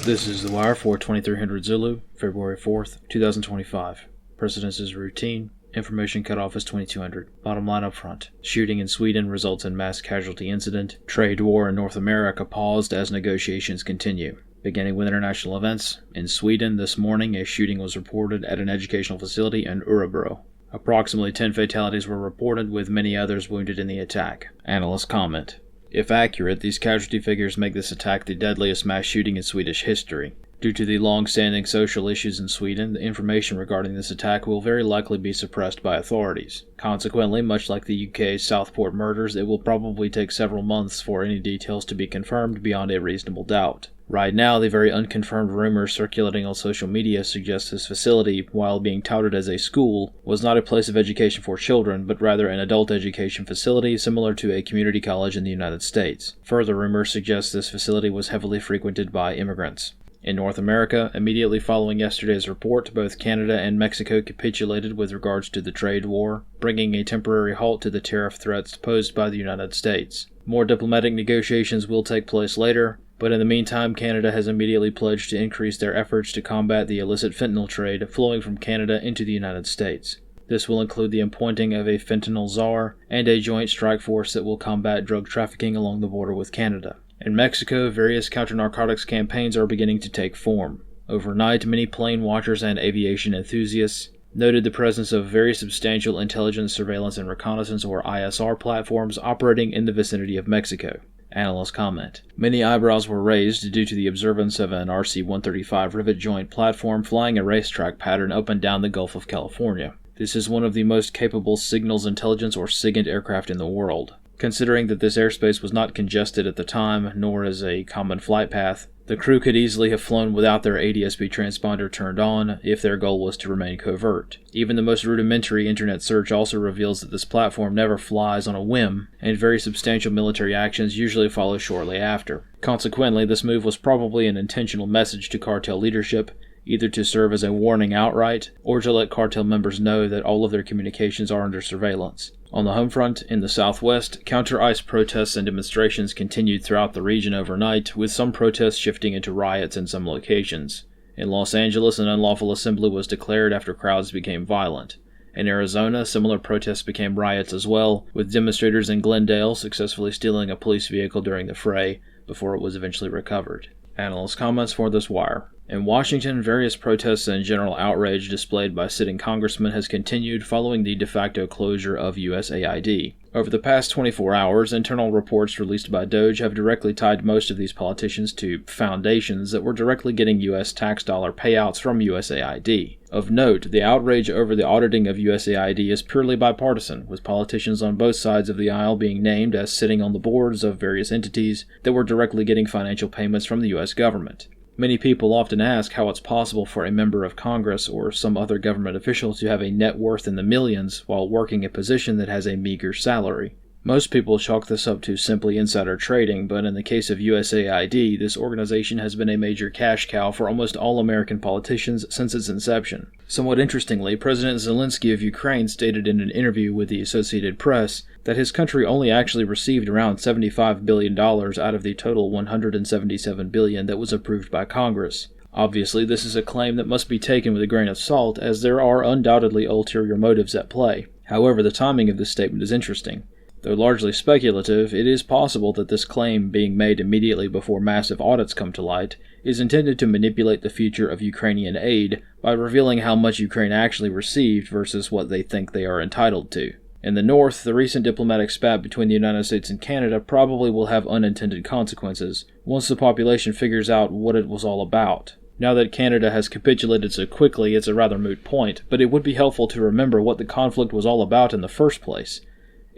This is The Wire for 2300 Zulu, February 4th, 2025. Precedence is routine. Information cutoff is 2200. Bottom line up front. Shooting in Sweden results in mass casualty incident. Trade war in North America paused as negotiations continue. Beginning with international events, in Sweden this morning a shooting was reported at an educational facility in Örebro. Approximately 10 fatalities were reported, with many others wounded in the attack. Analysts comment. If accurate, these casualty figures make this attack the deadliest mass shooting in Swedish history. Due to the long-standing social issues in Sweden, the information regarding this attack will very likely be suppressed by authorities. Consequently, much like the UK's Southport murders, it will probably take several months for any details to be confirmed beyond a reasonable doubt. Right now, the very unconfirmed rumors circulating on social media suggest this facility, while being touted as a school, was not a place of education for children, but rather an adult education facility similar to a community college in the United States. Further rumors suggest this facility was heavily frequented by immigrants. In North America, immediately following yesterday's report, both Canada and Mexico capitulated with regards to the trade war, bringing a temporary halt to the tariff threats posed by the United States. More diplomatic negotiations will take place later, but in the meantime, Canada has immediately pledged to increase their efforts to combat the illicit fentanyl trade flowing from Canada into the United States. This will include the appointing of a fentanyl czar and a joint strike force that will combat drug trafficking along the border with Canada. In Mexico, various counter-narcotics campaigns are beginning to take form. Overnight, many plane watchers and aviation enthusiasts noted the presence of very substantial intelligence, surveillance, and reconnaissance, or ISR, platforms operating in the vicinity of Mexico. Analysts comment. Many eyebrows were raised due to the observance of an RC-135 rivet joint platform flying a racetrack pattern up and down the Gulf of California. This is one of the most capable signals intelligence or SIGINT aircraft in the world. Considering that this airspace was not congested at the time, nor is a common flight path, the crew could easily have flown without their ADS-B transponder turned on if their goal was to remain covert. Even the most rudimentary internet search also reveals that this platform never flies on a whim, and very substantial military actions usually follow shortly after. Consequently, this move was probably an intentional message to cartel leadership, either to serve as a warning outright, or to let cartel members know that all of their communications are under surveillance. On the home front, in the southwest, counter-ICE protests and demonstrations continued throughout the region overnight, with some protests shifting into riots in some locations. In Los Angeles, an unlawful assembly was declared after crowds became violent. In Arizona, similar protests became riots as well, with demonstrators in Glendale successfully stealing a police vehicle during the fray, before it was eventually recovered. Analyst comments for this wire. In Washington, various protests and general outrage displayed by sitting congressmen has continued following the de facto closure of USAID. Over the past 24 hours, internal reports released by DOJ have directly tied most of these politicians to foundations that were directly getting U.S. tax dollar payouts from USAID. Of note, the outrage over the auditing of USAID is purely bipartisan, with politicians on both sides of the aisle being named as sitting on the boards of various entities that were directly getting financial payments from the U.S. government. Many people often ask how it's possible for a member of Congress or some other government official to have a net worth in the millions while working a position that has a meager salary. Most people chalk this up to simply insider trading, but in the case of USAID, this organization has been a major cash cow for almost all American politicians since its inception. Somewhat interestingly, President Zelensky of Ukraine stated in an interview with the Associated Press that his country only actually received around $75 billion out of the total $177 billion that was approved by Congress. Obviously, this is a claim that must be taken with a grain of salt, as there are undoubtedly ulterior motives at play. However, the timing of this statement is interesting. Though largely speculative, it is possible that this claim, being made immediately before massive audits come to light, is intended to manipulate the future of Ukrainian aid by revealing how much Ukraine actually received versus what they think they are entitled to. In the North, the recent diplomatic spat between the United States and Canada probably will have unintended consequences once the population figures out what it was all about. Now that Canada has capitulated so quickly, it's a rather moot point, but it would be helpful to remember what the conflict was all about in the first place.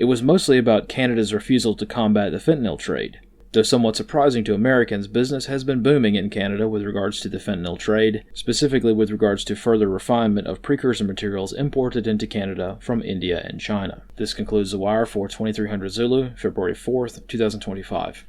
It was mostly about Canada's refusal to combat the fentanyl trade. Though somewhat surprising to Americans, business has been booming in Canada with regards to the fentanyl trade, specifically with regards to further refinement of precursor materials imported into Canada from India and China. This concludes The Wire for 2300 Zulu, February 4th, 2025.